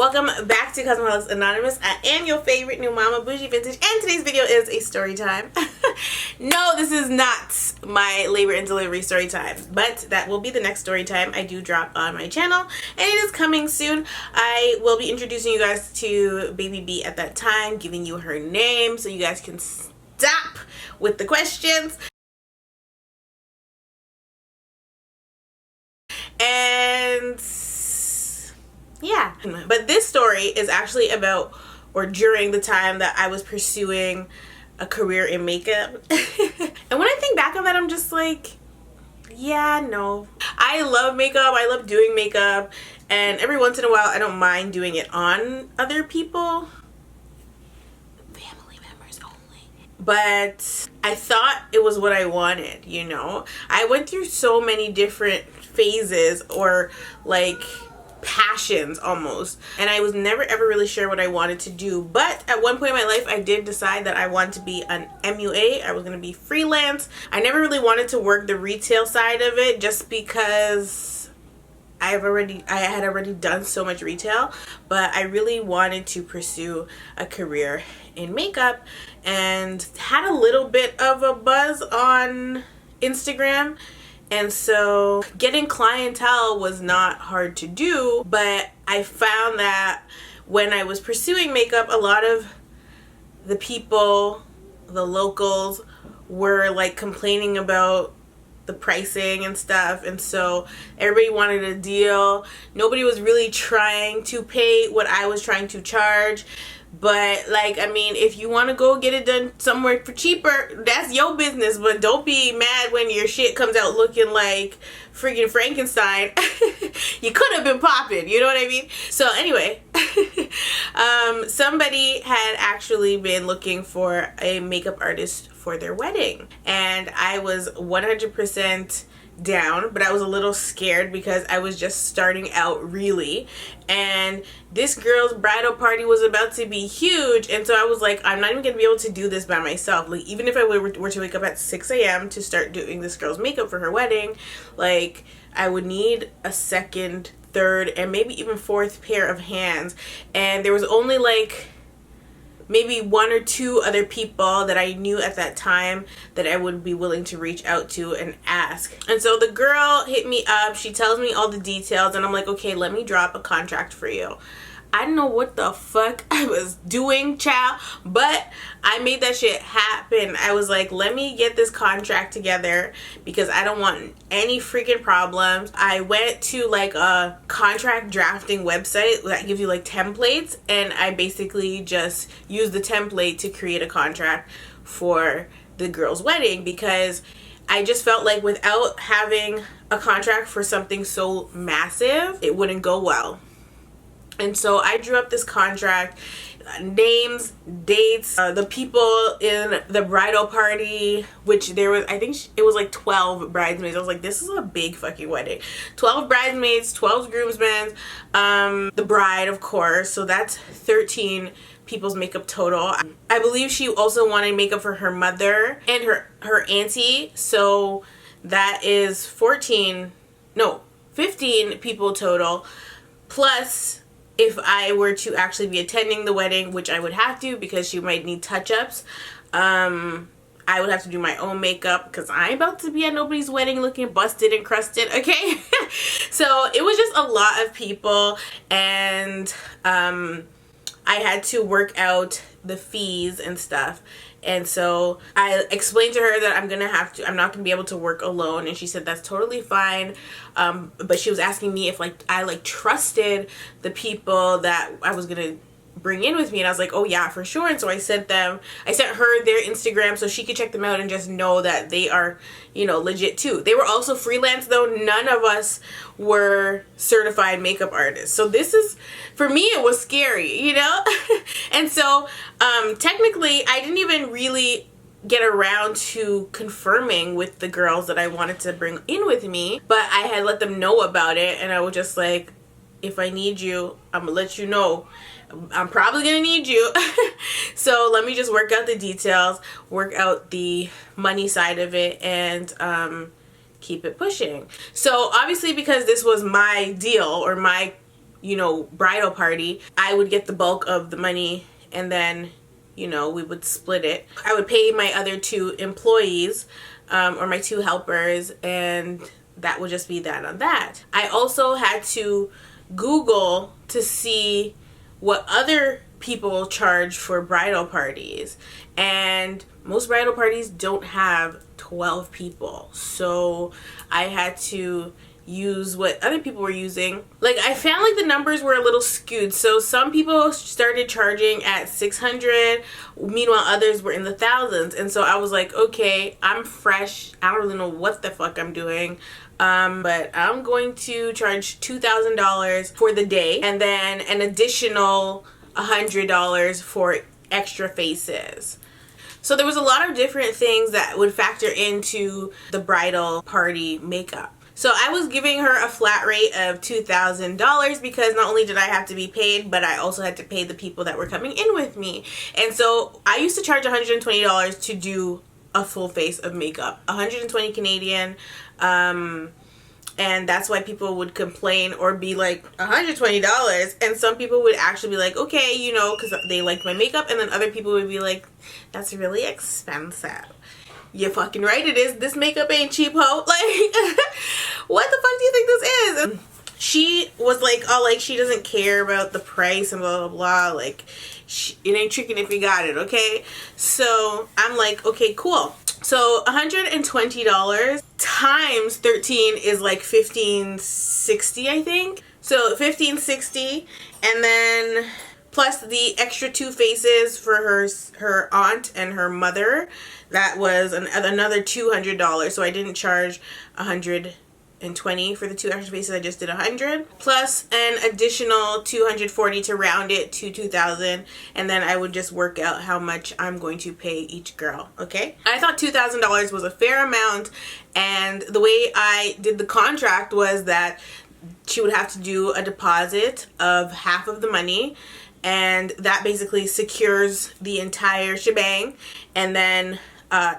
Welcome back to Cosmetics Anonymous. I am your favorite new mama, Bougie Vintage, and today's video is a story time. No, this is not my labor and delivery story time, but that will be the next story time I do drop on my channel, and it is coming soon. I will be introducing you guys to Baby B at that time, giving you her name so you guys can stop with the questions. And yeah, but this story is actually about or during the time that I was pursuing a career in makeup. And when I think back on that, I'm just like, yeah, no. I love makeup. I love doing makeup, and every once in a while I don't mind doing it on other people. Family members only. But I thought it was what I wanted, you know? I went through so many different phases or like passions almost, and I was never ever really sure what I wanted to do. But at one point in my life I did decide that I wanted to be an MUA. I was going to be freelance. I never really wanted to work the retail side of it just because I had already done so much retail, but I really wanted to pursue a career in makeup and had a little bit of a buzz on Instagram. And so getting clientele was not hard to do, but I found that when I was pursuing makeup, a lot of the people, the locals, were like complaining about the pricing and stuff, and so everybody wanted a deal. Nobody was really trying to pay what I was trying to charge. But like, I mean, if you want to go get it done somewhere for cheaper, that's your business, but don't be mad when your shit comes out looking like freaking Frankenstein. You could have been popping, you know what I mean? So anyway, somebody had actually been looking for a makeup artist for their wedding, and I was 100% down, but I was a little scared because I was just starting out really, and this girl's bridal party was about to be huge, and so I was like, I'm not even gonna be able to do this by myself. Like, even if I were to wake up at 6 a.m. to start doing this girl's makeup for her wedding, like, I would need a second, third, and maybe even fourth pair of hands, and there was only like maybe one or two other people that I knew at that time that I would be willing to reach out to and ask. And so the girl hit me up, she tells me all the details, and I'm like, okay, let me drop a contract for you. I don't know what the fuck I was doing, child, but I made that shit happen. I was like, let me get this contract together because I don't want any freaking problems. I went to like a contract drafting website that gives you like templates, and I basically just used the template to create a contract for the girl's wedding because I just felt like without having a contract for something so massive, it wouldn't go well. And so I drew up this contract, names, dates, the people in the bridal party, which there was, I think it was like 12 bridesmaids. I was like, this is a big fucking wedding. 12 bridesmaids, 12 groomsmen, the bride, of course. So that's 13 people's makeup total. I believe she also wanted makeup for her mother and her auntie. So that is 15 people total. Plus, if I were to actually be attending the wedding, which I would have to because she might need touch-ups, I would have to do my own makeup because I'm about to be at nobody's wedding looking busted and crusted, okay? So it was just a lot of people, and I had to work out the fees and stuff. And so I explained to her that I'm not gonna be able to work alone, and she said that's totally fine. But she was asking me if I trusted the people that I was gonna bring in with me, and I was like, oh yeah, for sure. And so I sent her their Instagram so she could check them out and just know that they are, you know, legit too. They were also freelance though. None of us were certified makeup artists. So this is, for me, it was scary, you know? And so technically I didn't even really get around to confirming with the girls that I wanted to bring in with me, but I had let them know about it, and I was just like, if I need you, I'm gonna let you know. I'm probably gonna need you. So let me just work out the details, work out the money side of it, and keep it pushing. So obviously, because this was my deal or my you know, bridal party, I would get the bulk of the money, and then, you know, we would split it. I would pay my other 2 employees, or my 2 helpers, and that would just be that on that. I also had to Google to see what other people charge for bridal parties, and most bridal parties don't have 12 people, so I had to use what other people were using. Like, I found like the numbers were a little skewed, so some people started charging at 600, meanwhile others were in the thousands, and so I was like, okay, I'm fresh, I don't really know what the fuck I'm doing, but I'm going to charge $2,000 for the day, and then an additional $100 for extra faces. So there was a lot of different things that would factor into the bridal party makeup. So I was giving her a flat rate of $2,000 because not only did I have to be paid, but I also had to pay the people that were coming in with me. And so I used to charge $120 to do a full face of makeup, 120 Canadian, and that's why people would complain or be like, $120, and some people would actually be like, okay, you know, because they liked my makeup, and then other people would be like, that's really expensive. You're fucking right, it is. This makeup ain't cheap, ho. Like, what the fuck do you think this is? And she was like, oh, like, she doesn't care about the price and blah, blah, blah. Like, it ain't tricking if you got it, okay? So I'm like, okay, cool. So $120 times 13 is like $1,560, I think. So $1,560, and then plus the extra 2 faces for her aunt and her mother. That was another $200. So I didn't charge $120 for the 2 extra faces. I just did $100 plus an additional $240 to round it to $2,000, and then I would just work out how much I'm going to pay each girl. Okay, I thought $2,000 was a fair amount, and the way I did the contract was that she would have to do a deposit of half of the money, and that basically secures the entire shebang, and then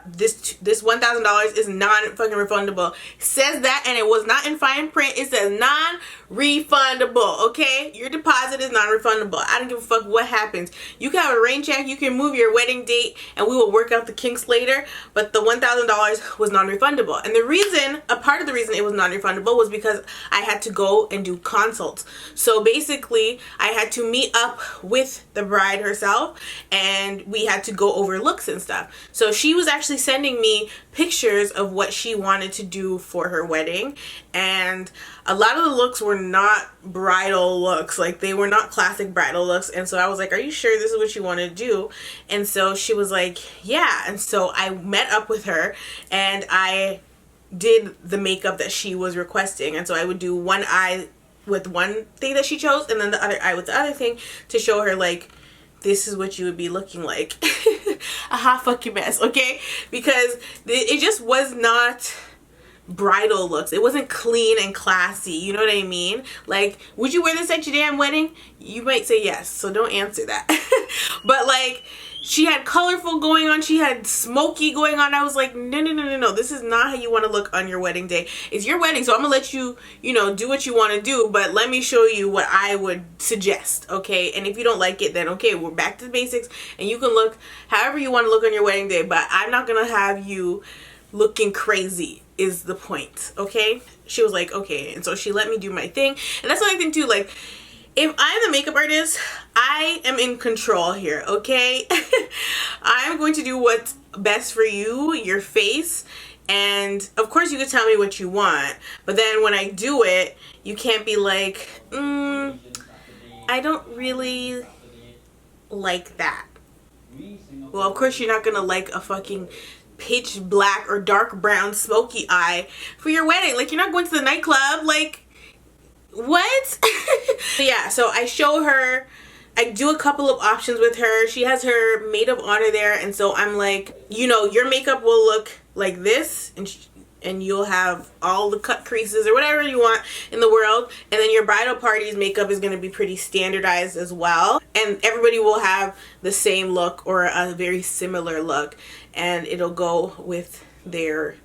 this $1,000 is non-fucking refundable. It says that, and it was not in fine print. It says non-refundable, okay? Your deposit is non-refundable. I don't give a fuck what happens. You can have a rain check, you can move your wedding date, and we will work out the kinks later, but the $1,000 was non-refundable. And the reason, a part of the reason it was non-refundable was because I had to go and do consults. So basically, I had to meet up with the bride herself, and we had to go over looks and stuff. So she was actually sending me pictures of what she wanted to do for her wedding, and a lot of the looks were not bridal looks, like they were not classic bridal looks. And so I was like, are you sure this is what you want to do? And so she was like, yeah. And so I met up with her and I did the makeup that she was requesting. And so I would do one eye with one thing that she chose, and then the other eye with the other thing, to show her like, this is what you would be looking like. A hot fucking mess, okay? Because it just was not bridal looks. It wasn't clean and classy, you know what I mean? Like, would you wear this at your damn wedding? You might say yes, so don't answer that. But like, she had colorful going on, she had smoky going on. I was like, no, this is not how you want to look on your wedding day. It's your wedding, so I'm gonna let you, you know, do what you want to do, but let me show you what I would suggest, okay? And if you don't like it, then okay, we're back to the basics, and you can look however you want to look on your wedding day, but I'm not gonna have you looking crazy is the point, okay? She was like, okay. And so she let me do my thing. And that's another thing too, like, if I'm the makeup artist, I am in control here, okay? I'm going to do what's best for you, your face, and of course you can tell me what you want, but then when I do it, you can't be like, I don't really like that. Well, of course you're not gonna like a fucking pitch black or dark brown smoky eye for your wedding. Like, you're not going to the nightclub, like, what? Yeah, so I show her, I do a couple of options with her. She has her maid of honor there, and so I'm like, you know, your makeup will look like this, and you'll have all the cut creases or whatever you want in the world, and then your bridal party's makeup is going to be pretty standardized as well, and everybody will have the same look or a very similar look, and it'll go with their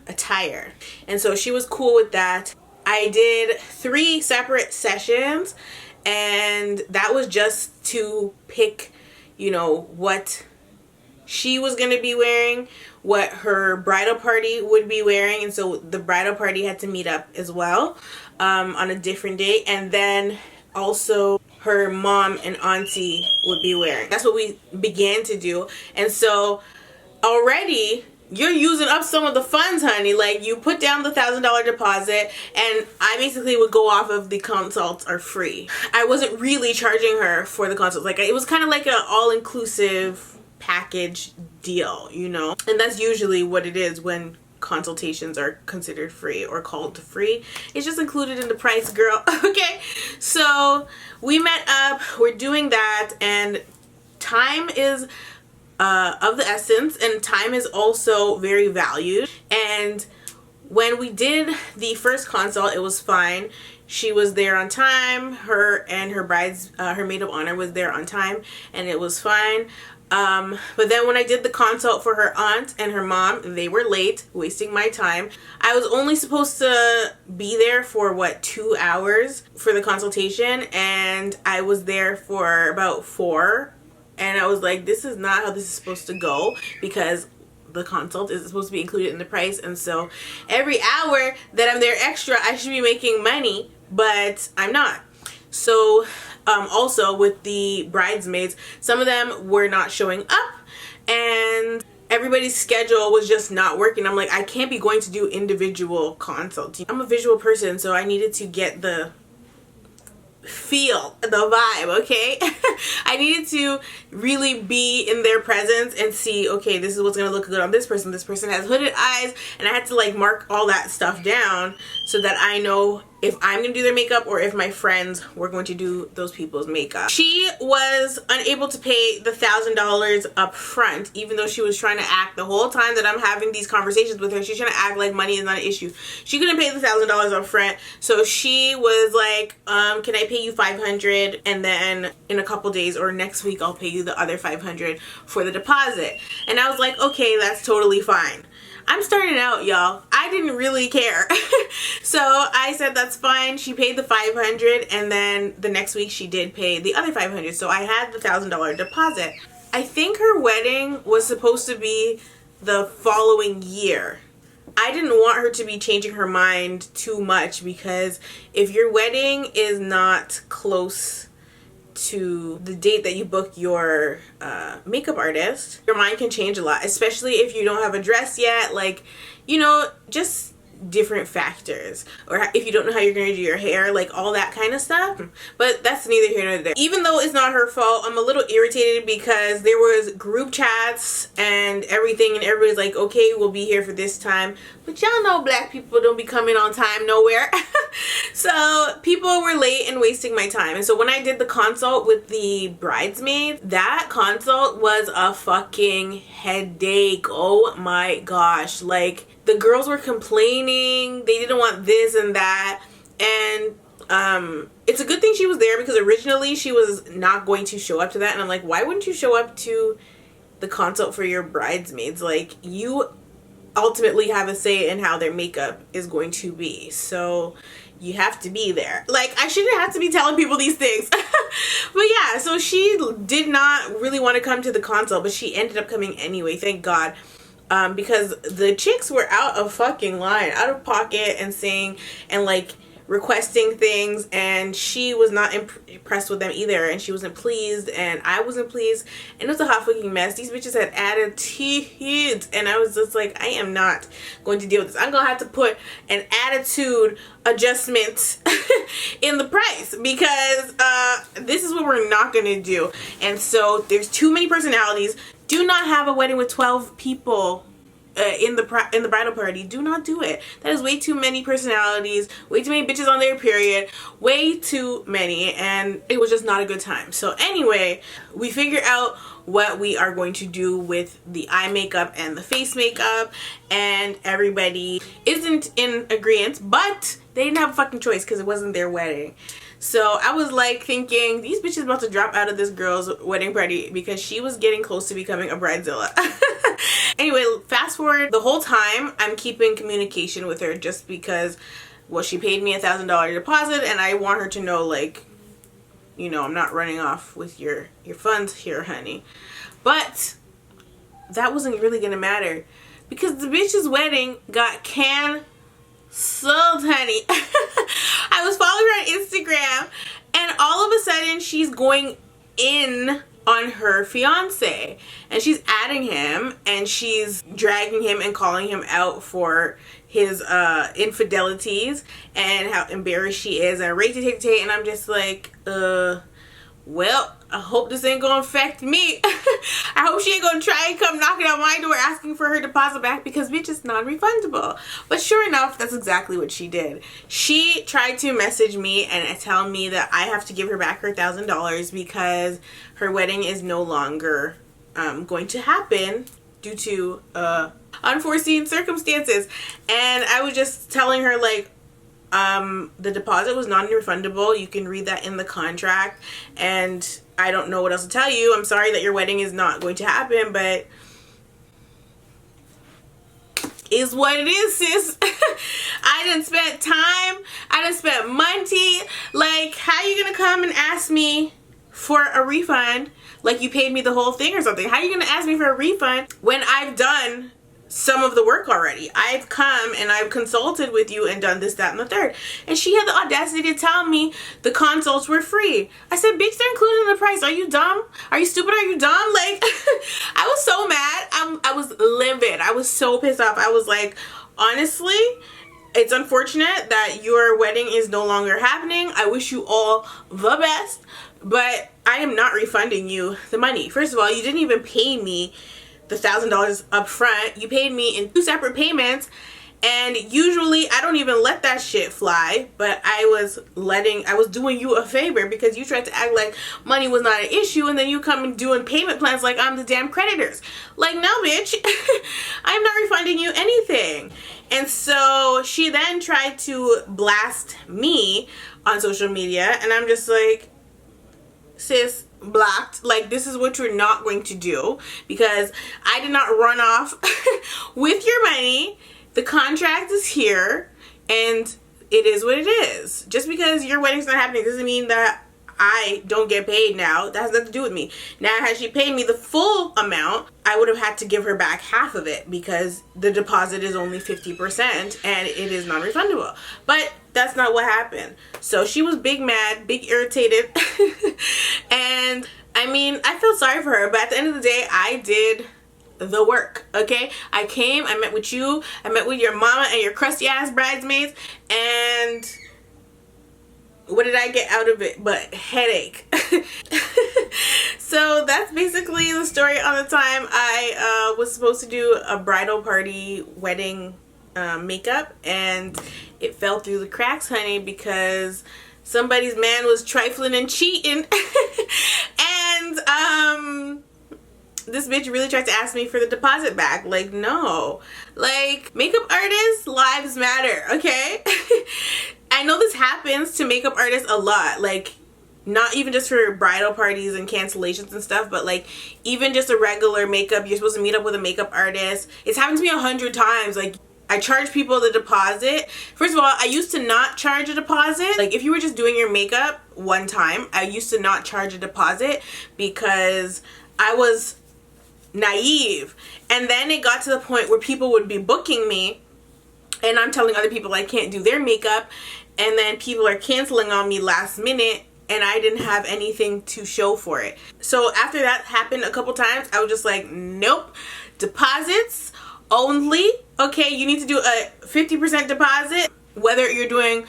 attire. And so she was cool with that. I did 3 separate sessions, and that was just to pick, you know, what she was going to be wearing, what her bridal party would be wearing. And so the bridal party had to meet up as well on a different day. And then also her mom and auntie would be wearing. That's what we began to do. And so already you're using up some of the funds, honey. Like, you put down the $1,000 deposit, and I basically would go off of the consults are free. I wasn't really charging her for the consults. Like, it was kind of like an all-inclusive package deal, you know? And that's usually what it is when consultations are considered free or called free. It's just included in the price, girl. Okay, so we met up, we're doing that, and time is of the essence, and time is also very valued. And when we did the first consult, it was fine. She was there on time. Her and her bride's her maid of honor was there on time, and it was fine. But then when I did the consult for her aunt and her mom, they were late, wasting my time. I was only supposed to be there for, what, 2 hours for the consultation, and I was there for about 4. And I was like, this is not how this is supposed to go, because the consult is supposed to be included in the price. And so every hour that I'm there extra, I should be making money, but I'm not. So also with the bridesmaids, some of them were not showing up, and everybody's schedule was just not working. I'm like, I can't be going to do individual consults. I'm a visual person, so I needed to get the feel, the vibe, okay? I needed to really be in their presence and see, okay, this is what's gonna look good on this person. This person has hooded eyes, and I had to like mark all that stuff down so that I know if I'm gonna do their makeup or if my friends were going to do those people's makeup. She was unable to pay the $1,000 up front, even though she was trying to act the whole time that I'm having these conversations with her. She's trying to act like money is not an issue. She couldn't pay the $1,000 up front, so she was like, can I pay you $500, and then in a couple days or next week I'll pay you the other $500 for the deposit. And I was like, okay, that's totally fine. I'm starting out, y'all. I didn't really care. So I said that's fine. She paid the $500, and then the next week she did pay the other $500. So I had the $1,000 deposit. I think her wedding was supposed to be the following year. I didn't want her to be changing her mind too much, because if your wedding is not close to the date that you book your makeup artist, your mind can change a lot, especially if you don't have a dress yet, like, you know, just different factors, or if you don't know how you're going to do your hair, like all that kind of stuff. But that's neither here nor there. Even though it's not her fault, I'm a little irritated because there was group chats and everything, and everybody's like, okay, we'll be here for this time, but y'all know black people don't be coming on time nowhere. So people were late and wasting my time. And so when I did the consult with the bridesmaids, that consult was a fucking headache. Oh my gosh, like, the girls were complaining, they didn't want this and that, and it's a good thing she was there, because originally she was not going to show up to that, and I'm like, why wouldn't you show up to the consult for your bridesmaids? Like, you ultimately have a say in how their makeup is going to be, so you have to be there. Like, I shouldn't have to be telling people these things. But yeah, so she did not really want to come to the consult, but she ended up coming anyway, thank God. Because the chicks were out of fucking line, out of pocket, and saying and like requesting things, and she was not impressed with them either, and she wasn't pleased, and I wasn't pleased, and it was a hot fucking mess. These bitches had attitudes, and I was just like, I am not going to deal with this. I'm gonna have to put an attitude adjustment in the price, because this is what we're not gonna do. And so there's too many personalities. Do not have a wedding with 12 people in the bridal party. Do not do it. That is way too many personalities, way too many bitches on their period, way too many, and it was just not a good time. So anyway, we figured out what we are going to do with the eye makeup and the face makeup, and everybody isn't in agreement, but they didn't have a fucking choice because it wasn't their wedding. So I was like thinking, these bitches about to drop out of this girl's wedding party, because she was getting close to becoming a bridezilla. Anyway, fast forward, the whole time I'm keeping communication with her, just because well, she paid me $1,000 deposit, and I want her to know, like, you know, I'm not running off with your funds here, honey. But that wasn't really gonna matter because the bitch's wedding got canceled, honey. I was following her on Instagram, and all of a sudden she's going in on her fiance, and she's adding him, and she's dragging him and calling him out for his infidelities and how embarrassed she is, and and I'm just like, well, I hope this ain't gonna affect me. I hope she ain't gonna try and come knocking on my door asking for her deposit back, because bitch, it's non-refundable. But sure enough, that's exactly what she did. She tried to message me and tell me that I have to give her back her $1,000 because her wedding is no longer going to happen due to unforeseen circumstances. And I was just telling her, like, the deposit was non-refundable. You can read that in the contract, and I don't know what else to tell you. I'm sorry that your wedding is not going to happen, but is what it is, sis. I done spent time, I done spent money. Like, how you gonna come and ask me for a refund like you paid me the whole thing or something? How you gonna ask me for a refund when I've done some of the work already? I've come and I've consulted with you and done this, that, and the third. And she had the audacity to tell me the consults were free. I said, bitch, they're included in the price. Are you dumb? Are you stupid? Are you dumb? Like, I was so mad. I was livid. I was so pissed off. I was like, honestly, it's unfortunate that your wedding is no longer happening. I wish you all the best, but I am not refunding you the money. First of all, you didn't even pay me the $1,000 up front. You paid me in 2 separate payments, and usually I don't even let that shit fly, but I was doing you a favor because you tried to act like money was not an issue, and then you come and doing payment plans like I'm the damn creditors. Like, no, bitch. I'm not refunding you anything. And so she then tried to blast me on social media, and I'm just like, sis, blocked. Like, this is what you're not going to do, because I did not run off with your money. The contract is here, and it is what it is. Just because your wedding's not happening doesn't mean that I don't get paid now. That has nothing to do with me. Now, had she paid me the full amount, I would have had to give her back half of it because the deposit is only 50% and it is non-refundable. But that's not what happened. So she was big mad, big irritated. And I mean, I feel sorry for her, but at the end of the day, I did the work, okay? I came, I met with you, I met with your mama and your crusty ass bridesmaids, and what did I get out of it but headache? So that's basically the story on the time I was supposed to do a bridal party wedding makeup, and it fell through the cracks, honey, because somebody's man was trifling and cheating. And this bitch really tried to ask me for the deposit back. Like, no. Like, makeup artists' lives matter, okay? I know this happens to makeup artists a lot. Like, not even just for bridal parties and cancellations and stuff, but like even just a regular makeup, you're supposed to meet up with a makeup artist. It's happened to me 100 times. Like, I charge people the deposit. First of all, I used to not charge a deposit. Like, if you were just doing your makeup one time, I used to not charge a deposit because I was naive. And then it got to the point where people would be booking me and I'm telling other people I can't do their makeup, and then people are canceling on me last minute and I didn't have anything to show for it. So after that happened a couple times, I was just like, nope, deposits only. Okay, you need to do a 50% deposit, whether you're doing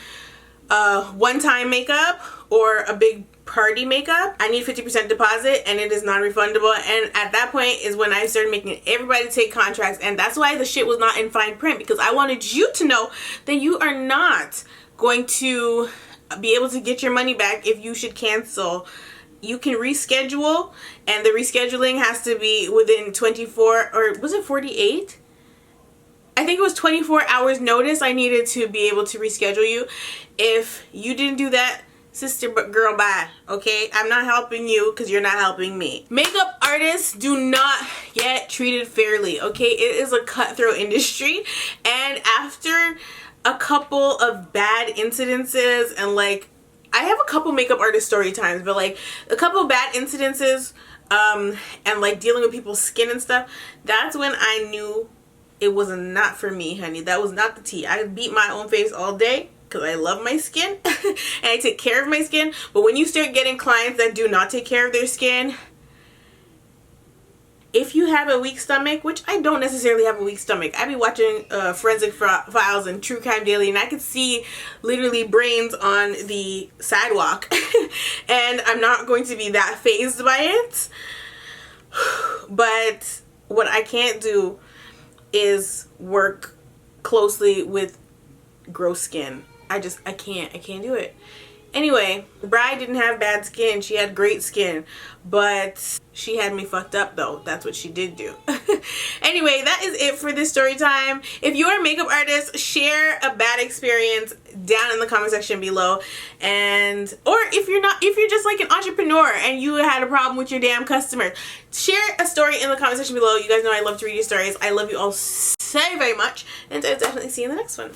one-time makeup or a big party makeup. I need 50% deposit, and it is non-refundable. And at that point is when I started making everybody take contracts, and that's why the shit was not in fine print, because I wanted you to know that you are not going to be able to get your money back if you should cancel. You can reschedule, and the rescheduling has to be within 24, or was it 48? I think it was 24 hours notice I needed to be able to reschedule you. If you didn't do that, sister, but girl, bye. Okay, I'm not helping you because you're not helping me. Makeup artists do not get treated fairly. Okay, it is a cutthroat industry, and after a couple of bad incidences, and like I have a couple makeup artist story times, but like a couple of bad incidences and like dealing with people's skin and stuff, that's when I knew it was not for me, honey. That was not the tea. I beat my own face all day because I love my skin and I take care of my skin. But when you start getting clients that do not take care of their skin, if you have a weak stomach, which I don't necessarily have a weak stomach. I be watching Forensic Files and True Crime Daily, and I could see literally brains on the sidewalk. And I'm not going to be that fazed by it. But what I can't do is work closely with gross skin. I can't do it. Anyway, the bride didn't have bad skin. She had great skin, but she had me fucked up though. That's what she did do. Anyway, that is it for this story time. If you're a makeup artist, share a bad experience down in the comment section below. And or if you're just like an entrepreneur and you had a problem with your damn customers, share a story in the comment section below. You guys know I love to read your stories. I love you all so very much, and I'll definitely see you in the next one.